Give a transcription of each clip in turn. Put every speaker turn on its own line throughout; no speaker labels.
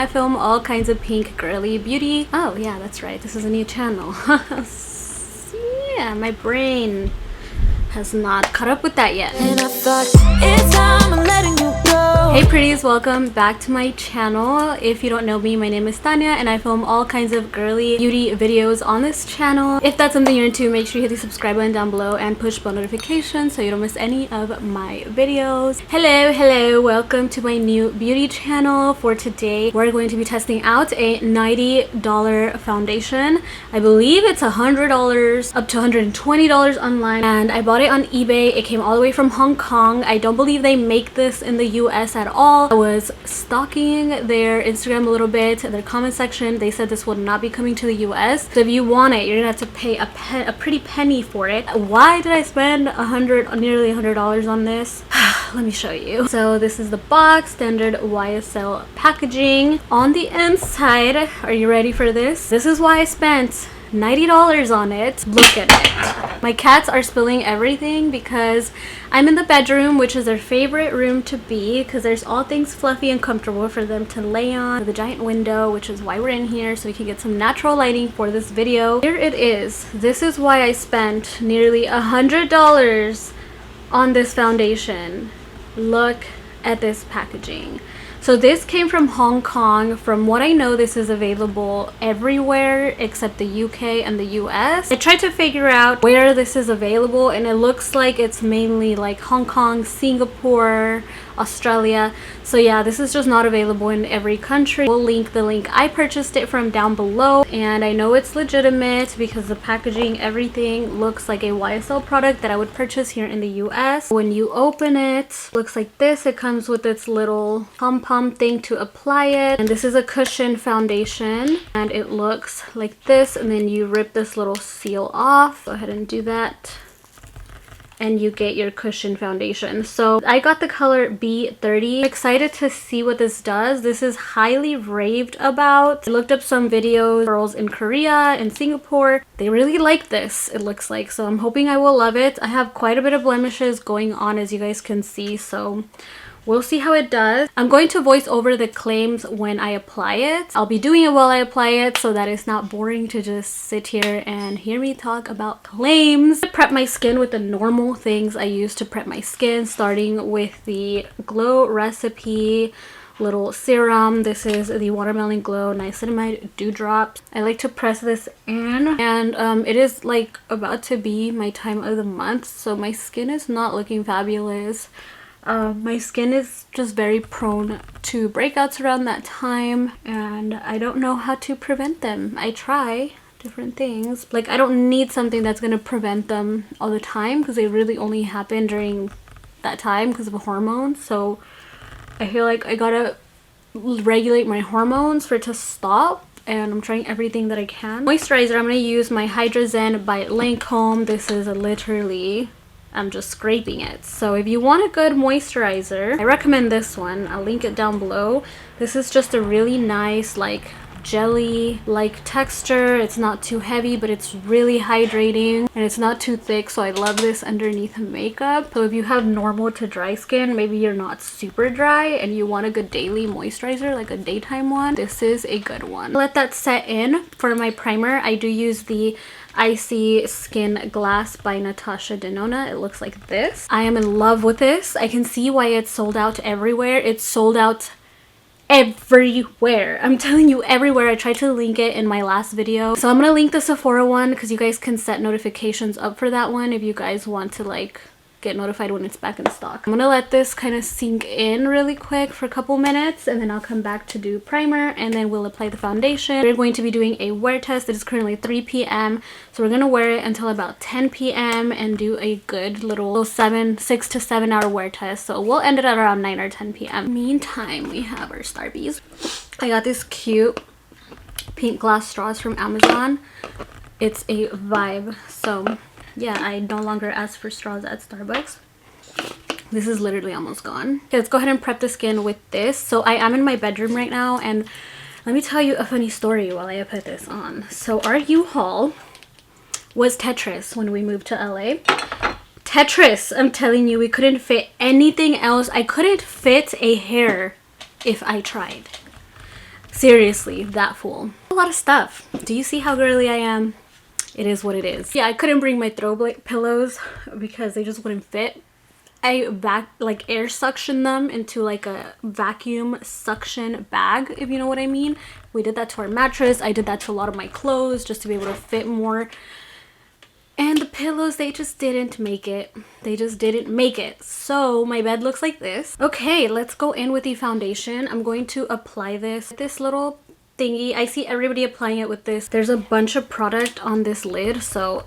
I film all kinds of pink girly beauty. Oh yeah, that's right, this is a new channel. Yeah, my brain has not caught up with that yet. And I thought, it's time I'm letting you go. Hey pretties, welcome back to my channel. If you don't know me, my name is Tanya and I film all kinds of girly beauty videos on this channel. If that's something you're into, make sure you hit the subscribe button down below and push bell notifications so you don't miss any of my videos. Hello, welcome to my new beauty channel. For today, we're going to be testing out a $90 foundation. I believe it's $100 up to $120 online, and I bought it on eBay. It came all the way from Hong Kong. I don't believe they make this in the US at all. I was stalking their Instagram a little bit, their comment section. They said this will not be coming to the US. So if you want it, you're gonna have to pay a pretty penny for it. Why did I spend nearly $100 on this? Let me show you. So this is the box, standard YSL packaging. On the inside, are you ready for this? This is why I spent $90 on it. Look at it. My cats are spilling everything because I'm in the bedroom, which is their favorite room to be because there's all things fluffy and comfortable for them to lay on. The giant window, which is why we're in here, so we can get some natural lighting for this video. Here it is. This is why I spent nearly $100 on this foundation. Look at this packaging. So this came from Hong Kong. From what I know, this is available everywhere except the UK and the US. I tried to figure out where this is available and it looks like it's mainly like Hong Kong, Singapore, Australia. So yeah, this is just not available in every country. We'll link the link I purchased it from down below, and I know it's legitimate because the packaging, everything looks like a YSL product that I would purchase here in the US. When you open it, looks like this. It comes with its little pom-pom thing to apply it, and this is a cushion foundation and it looks like this, and then you rip this little seal off. Go ahead and do that and you get your cushion foundation. So I got the color B30. Excited to see what this does. This is highly raved about. I looked up some videos, girls in Korea and Singapore. They really like this, it looks like. So I'm hoping I will love it. I have quite a bit of blemishes going on, as you guys can see. So we'll see how it does. I'm going to voice over the claims when I apply it. I'll be doing it while I apply it so that it's not boring to just sit here and hear me talk about claims. I prep my skin with the normal things I use to prep my skin, starting with the Glow Recipe little serum. This is the Watermelon Glow Niacinamide Dewdrops. I like to press this in, and it is like about to be my time of the month, so my skin is not looking fabulous. My skin is just very prone to breakouts around that time, and I don't know how to prevent them. I try different things. Like, I don't need something that's gonna prevent them all the time because they really only happen during that time because of hormones. So I feel like I gotta regulate my hormones for it to stop, and I'm trying everything that I can. Moisturizer, I'm gonna use my Hydra Zen by Lancome. This is literally, I'm just scraping it. So if you want a good moisturizer, I recommend this one. I'll link it down below. This is just a really nice like jelly like texture. It's not too heavy, but it's really hydrating, and it's not too thick, so I love this underneath makeup. So if you have normal to dry skin, maybe you're not super dry and you want a good daily moisturizer, like a daytime one, this is a good one. Let that set in. For my primer, I do use the Icy Skin Glass by Natasha Denona. It looks like this. I am in love with this. I can see why it's sold out everywhere. It's sold out everywhere. I'm telling you, everywhere. I tried to link it in my last video. So I'm gonna link the Sephora one because you guys can set notifications up for that one if you guys want to like get notified when it's back in stock. I'm gonna let this kind of sink in really quick for a couple minutes, and then I'll come back to do primer, and then we'll apply the foundation. We're going to be doing a wear test. It is currently 3 p.m. so we're gonna wear it until about 10 p.m. and do a good little 6 to 7 hour wear test. So we'll end it at around 9 or 10 p.m. Meantime, we have our Starbies. I got this cute pink glass straws from Amazon. It's a vibe. So yeah, I no longer ask for straws at Starbucks. This is literally almost gone. Okay, let's go ahead and prep the skin with this. So I am in my bedroom right now, and let me tell you a funny story while I put this on. So our U-Haul was Tetris when we moved to LA. Tetris, I'm telling you, we couldn't fit anything else. I couldn't fit a hair if I tried. Seriously, that full. A lot of stuff. Do you see how girly I am? It is what it is. Yeah, I couldn't bring my throw pillows because they just wouldn't fit. I air suction them into like a vacuum suction bag, if you know what I mean. We did that to our mattress. I did that to a lot of my clothes just to be able to fit more. And the pillows, they just didn't make it. They just didn't make it. So my bed looks like this. Okay, let's go in with the foundation. I'm going to apply this little thingy. I see everybody applying it with this. There's a bunch of product on this lid, so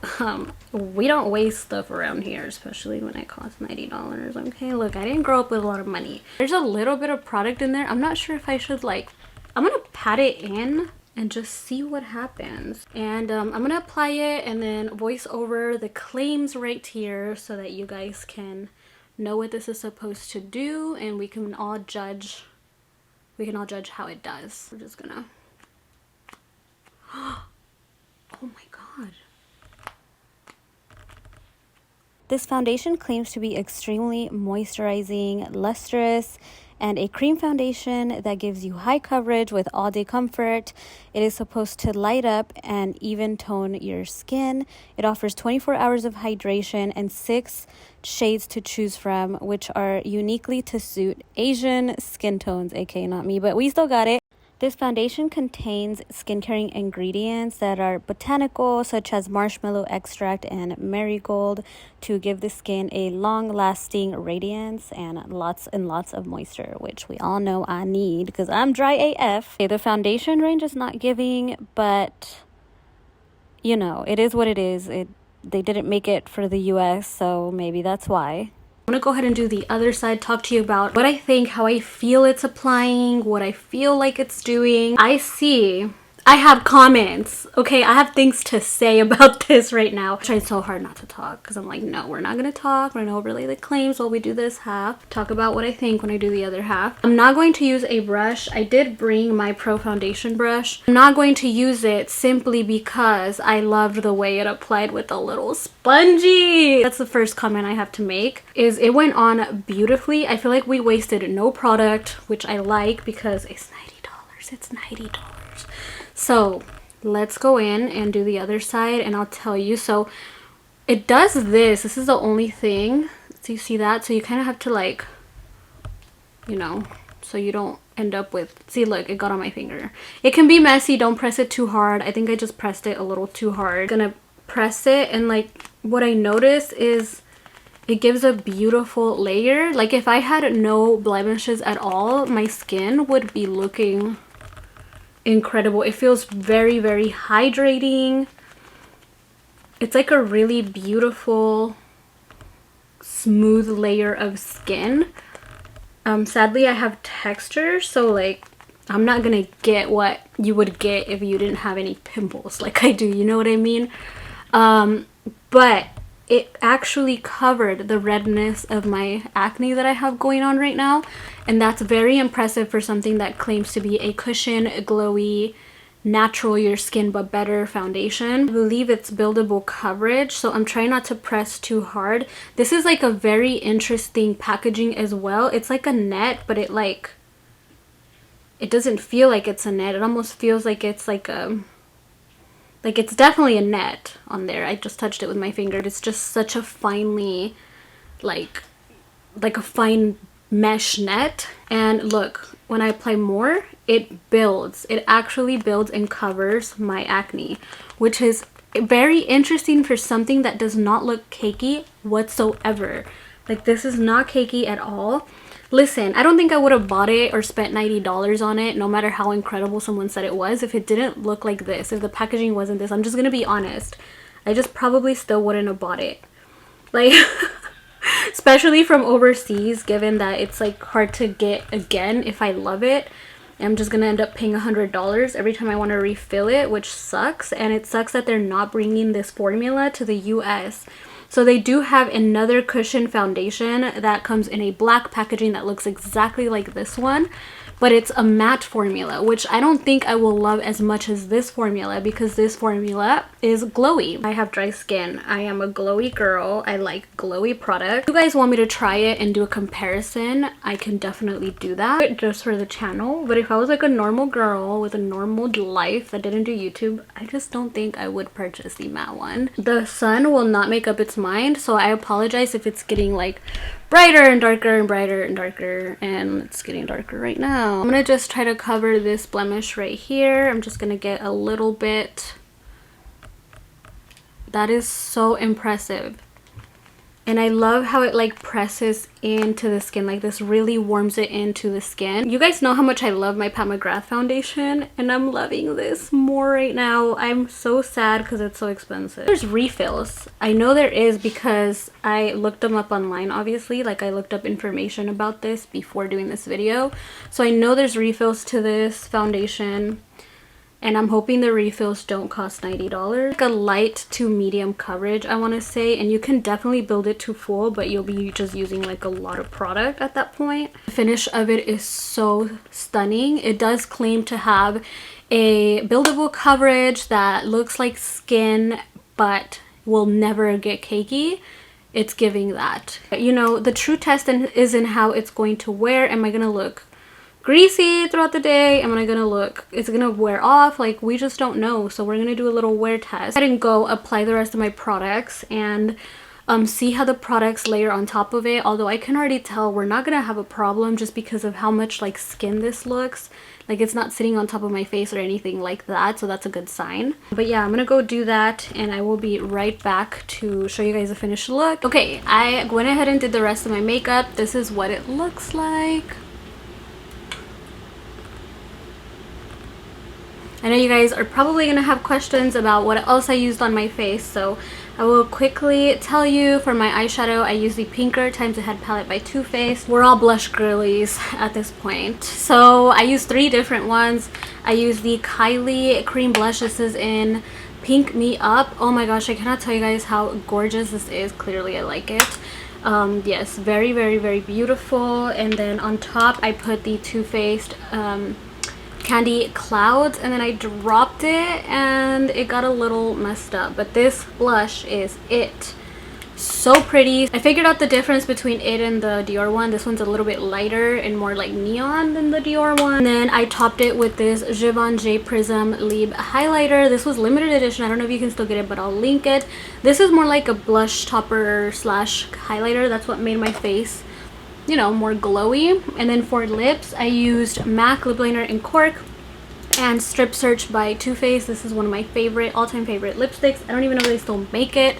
we don't waste stuff around here, especially when it costs $90. Okay, look, I didn't grow up with a lot of money. There's a little bit of product in there. I'm not sure if I should I'm gonna pat it in and just see what happens. And I'm gonna apply it and then voice over the claims right here so that you guys can know what this is supposed to do, and we can all judge how it does. We're just gonna oh my god. This foundation claims to be extremely moisturizing, lustrous, and a cream foundation that gives you high coverage with all-day comfort. It is supposed to light up and even tone your skin. It offers 24 hours of hydration and 6 shades to choose from, which are uniquely to suit Asian skin tones, aka not me, but we still got it. This foundation contains skincare ingredients that are botanical, such as marshmallow extract and marigold, to give the skin a long-lasting radiance and lots of moisture, which we all know I need because I'm dry AF. Okay, the foundation range is not giving, but you know, it is what it is. They didn't make it for the US, so maybe that's why. I'm gonna go ahead and do the other side, talk to you about what I think, how I feel it's applying, what I feel like it's doing. I have comments, okay? I have things to say about this right now. I tried so hard not to talk because I'm like, no, we're not gonna talk. We're gonna overlay the claims while we do this half. Talk about what I think when I do the other half. I'm not going to use a brush. I did bring my Pro Foundation brush. I'm not going to use it simply because I loved the way it applied with a little spongy. That's the first comment I have to make, is it went on beautifully. I feel like we wasted no product, which I like because it's $90. It's $90. So let's go in and do the other side and I'll tell you. So it does this is the only thing. So you see that? So you kind of have to like, you know, so you don't end up with, see, look, it got on my finger. It can be messy. Don't press it too hard. I think I just pressed it a little too hard. I'm gonna press it, and like what I noticed is it gives a beautiful layer. Like if I had no blemishes at all, my skin would be looking incredible. It feels very, very hydrating. It's like a really beautiful smooth layer of skin. Sadly I have texture, so like I'm not gonna get what you would get if you didn't have any pimples like I do, you know what I mean? But it actually covered the redness of my acne that I have going on right now, and that's very impressive for something that claims to be a cushion, glowy, natural your skin but better foundation. I believe it's buildable coverage, so I'm trying not to press too hard. This is like a very interesting packaging as well. It's like a net, but it doesn't feel like it's a net. It almost feels like it's like it's definitely a net on there. I just touched it with my finger. It's just such a finely, like a fine mesh net. And look, when I apply more, it builds. It actually builds and covers my acne, which is very interesting for something that does not look cakey whatsoever. Like this is not cakey at all. Listen, I don't think I would have bought it or spent $90 on it, no matter how incredible someone said it was, if it didn't look like this, if the packaging wasn't this. I'm just gonna be honest. I just probably still wouldn't have bought it. Like, especially from overseas, given that it's like hard to get again if I love it. I'm just gonna end up paying $100 every time I want to refill it, which sucks. And it sucks that they're not bringing this formula to the US. So they do have another cushion foundation that comes in a black packaging that looks exactly like this one, but it's a matte formula, which I don't think I will love as much as this formula, because this formula is glowy. I have dry skin. I am a glowy girl. I like glowy products. If you guys want me to try it and do a comparison, I can definitely do that just for the channel. But if I was like a normal girl with a normal life that didn't do YouTube, I just don't think I would purchase the matte one. The sun will not make up its mind, so I apologize if it's getting like brighter and darker and brighter and darker, and it's getting darker right now. I'm gonna just try to cover this blemish right here. I'm just gonna get a little bit. That is so impressive. And I love how it like presses into the skin, like this really warms it into the skin. You guys know how much I love my Pat McGrath foundation, and I'm loving this more right now. I'm so sad because it's so expensive. There's refills. I know there is because I looked them up online, obviously. Like I looked up information about this before doing this video. So I know there's refills to this foundation. And I'm hoping the refills don't cost $90. Like a light to medium coverage, I want to say. And you can definitely build it to full, but you'll be just using like a lot of product at that point. The finish of it is so stunning. It does claim to have a buildable coverage that looks like skin, but will never get cakey. It's giving that. You know, the true test is in how it's going to wear. Am I going to look greasy throughout the day? Am I gonna look, it's gonna wear off? Like, we just don't know. So we're gonna do a little wear test. I didn't go apply the rest of my products and see how the products layer on top of it. Although I can already tell we're not gonna have a problem just because of how much like skin this looks. Like it's not sitting on top of my face or anything like that, so that's a good sign. But yeah, I'm gonna go do that and I will be right back to show you guys the finished look. Okay, I went ahead and did the rest of my makeup. This is what it looks like. I know you guys are probably going to have questions about what else I used on my face, so I will quickly tell you. For my eyeshadow, I used the Pinker Times Ahead palette by Too Faced. We're all blush girlies at this point. So I used 3 different ones. I used the Kylie cream blush. This is in Pink Me Up. Oh my gosh, I cannot tell you guys how gorgeous this is. Clearly I like it. Yes, very, very, very beautiful. And then on top, I put the Too Faced Candy Clouds, and then I dropped it and it got a little messed up, but this blush is it. So pretty. I figured out the difference between it and the Dior one. This one's a little bit lighter and more like neon than the Dior one. And then I topped it with this Givenchy Prism Lib highlighter. This was limited edition. I don't know if you can still get it, but I'll link it. This is more like a blush topper slash highlighter. That's what made my face, you know, more glowy. And then for lips, I used MAC lip liner in Cork and Strip Search by Too Faced. This is one of my favorite, all-time favorite lipsticks. I don't even know if they still make it,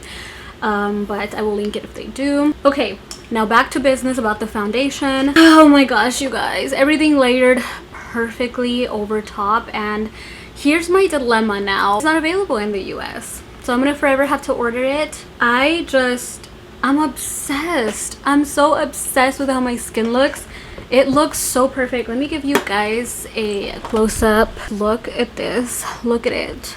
but I will link it if they do. Okay, now back to business about the foundation. Oh my gosh, you guys, everything layered perfectly over top, and here's my dilemma now. It's not available in the US, so I'm gonna forever have to order it. I'm obsessed. I'm so obsessed with how my skin looks. It looks so perfect. Let me give you guys a close-up look at this. Look at it.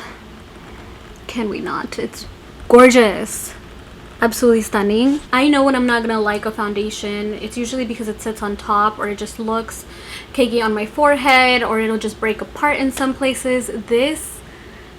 Can we not? It's gorgeous. Absolutely stunning. I know when I'm not gonna like a foundation, it's usually because it sits on top or it just looks cakey on my forehead, or it'll just break apart in some places. This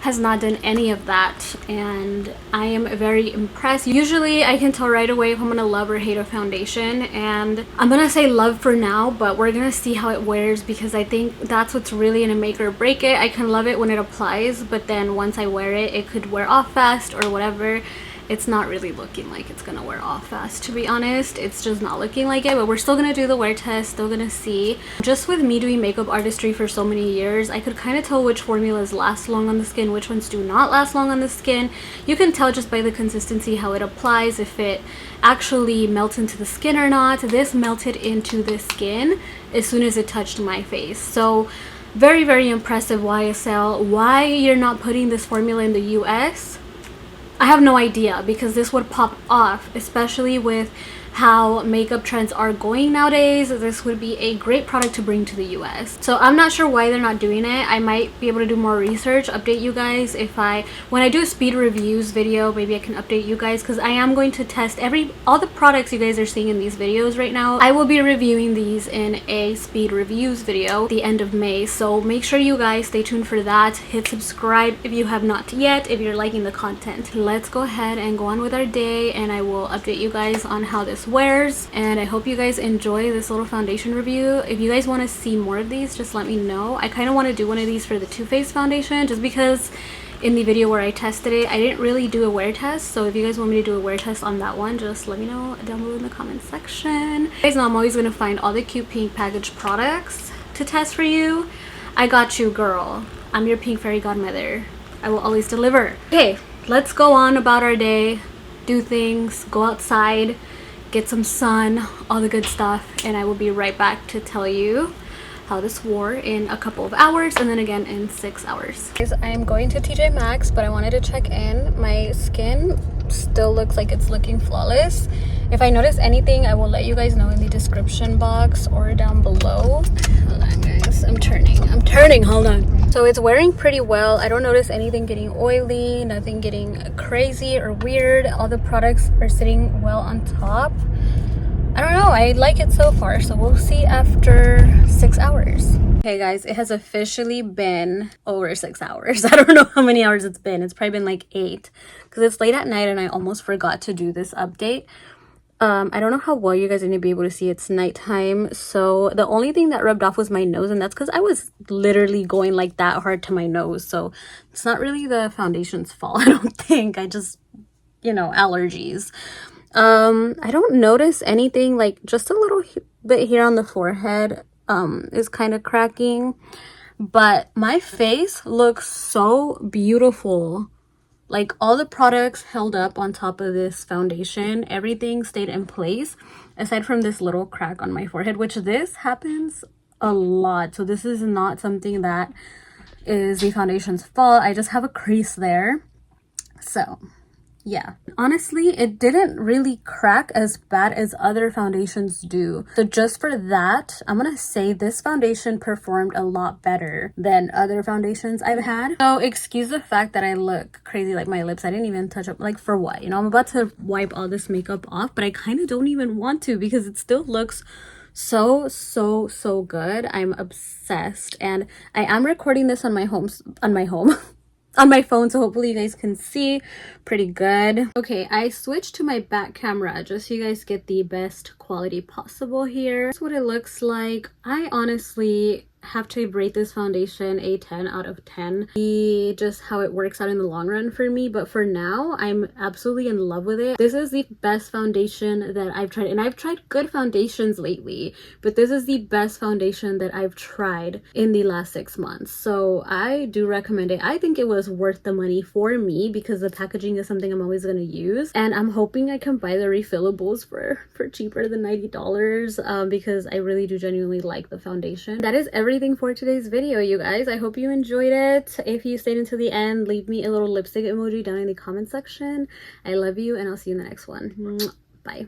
has not done any of that, and I am very impressed. Usually I can tell right away if I'm gonna love or hate a foundation, and I'm gonna say love for now, but we're gonna see how it wears, because I think that's what's really gonna make or break it. I can love it when it applies, but then once I wear it, it could wear off fast or whatever. It's not really looking like it's gonna wear off fast, to be honest. It's just not looking like it, but we're still gonna do the wear test, still gonna see. Just with me doing makeup artistry for so many years, I could kind of tell which formulas last long on the skin, which ones do not last long on the skin. You can tell just by the consistency how it applies, if it actually melts into the skin or not. This melted into the skin as soon as it touched my face. So very, very impressive, YSL. Why you're not putting this formula in the US? I have no idea, because this would pop off, especially with how makeup trends are going nowadays, this would be a great product to bring to the US. So I'm not sure why they're not doing it. I might be able to do more research, update you guys. When I do a speed reviews video, maybe I can update you guys, because I am going to test all the products you guys are seeing in these videos right now. I will be reviewing these in a speed reviews video at the end of May, so make sure you guys stay tuned for that. Hit subscribe if you have not yet, if you're liking the content. Let's go ahead and go on with our day, and I will update you guys on how this wears. And I hope you guys enjoy this little foundation review. If you guys want to see more of these, just let me know. I kind of want to do one of these for the Too Faced foundation, just because in the video where I tested it, I didn't really do a wear test. So if you guys want me to do a wear test on that one, just let me know down below in the comment section. You guys know I'm always going to find all the cute pink packaged products to test for you. I got you, girl. I'm your pink fairy godmother. I will always deliver. Okay, let's go on about our day, do things, go outside, get some sun, all the good stuff, and I will be right back to tell you how this wore in a couple of hours, and then again in 6 hours. Guys, I am going to TJ Maxx, but I wanted to check in. My skin still looks like it's looking flawless. If I notice anything, I will let you guys know in the description box or down below. Hold on, guys. I'm turning, hold on. So it's wearing pretty well. I don't notice anything getting oily, nothing getting crazy or weird. All the products are sitting well on top. I don't know, I like it so far, so we'll see after 6 hours. Okay guys, it has officially been over 6 hours. I don't know how many hours it's been. It's probably been like 8, because it's late at night and I almost forgot to do this update. I don't know how well you guys are going to be able to see. It's nighttime, so the only thing that rubbed off was my nose, and that's because I was literally going like that hard to my nose. So it's not really the foundation's fault, I don't think. I just, you know, allergies. I don't notice anything, like just a little bit here on the forehead is kind of cracking, but my face looks so beautiful. Like all the products held up on top of this foundation, everything stayed in place aside from this little crack on my forehead, which this happens a lot. So this is not something that is the foundation's fault. I just have a crease there. So yeah, honestly, it didn't really crack as bad as other foundations do. So just for that, I'm gonna say this foundation performed a lot better than other foundations I've had. So excuse the fact that I look crazy, like my lips, I didn't even touch up, like for what? You know, I'm about to wipe all this makeup off, but I kind of don't even want to, because it still looks so good. I'm obsessed, and I am recording this on my on my phone, so hopefully you guys can see pretty good. Okay, I switched to my back camera just so you guys get the best quality possible here. That's what it looks like. I honestly have to rate this foundation a 10 out of 10. See just how it works out in the long run for me, but for now I'm absolutely in love with it. This is the best foundation that I've tried, and I've tried good foundations lately, but this is the best foundation that I've tried in the last 6 months. So I do recommend it. I think it was worth the money for me, because the packaging is something I'm always going to use, and I'm hoping I can buy the refillables for cheaper than $90, because I really do genuinely like the foundation. That is everything for today's video, you guys. I hope you enjoyed it. If you stayed until the end, leave me a little lipstick emoji down in the comment section. I love you, and I'll see you in the next one. Bye.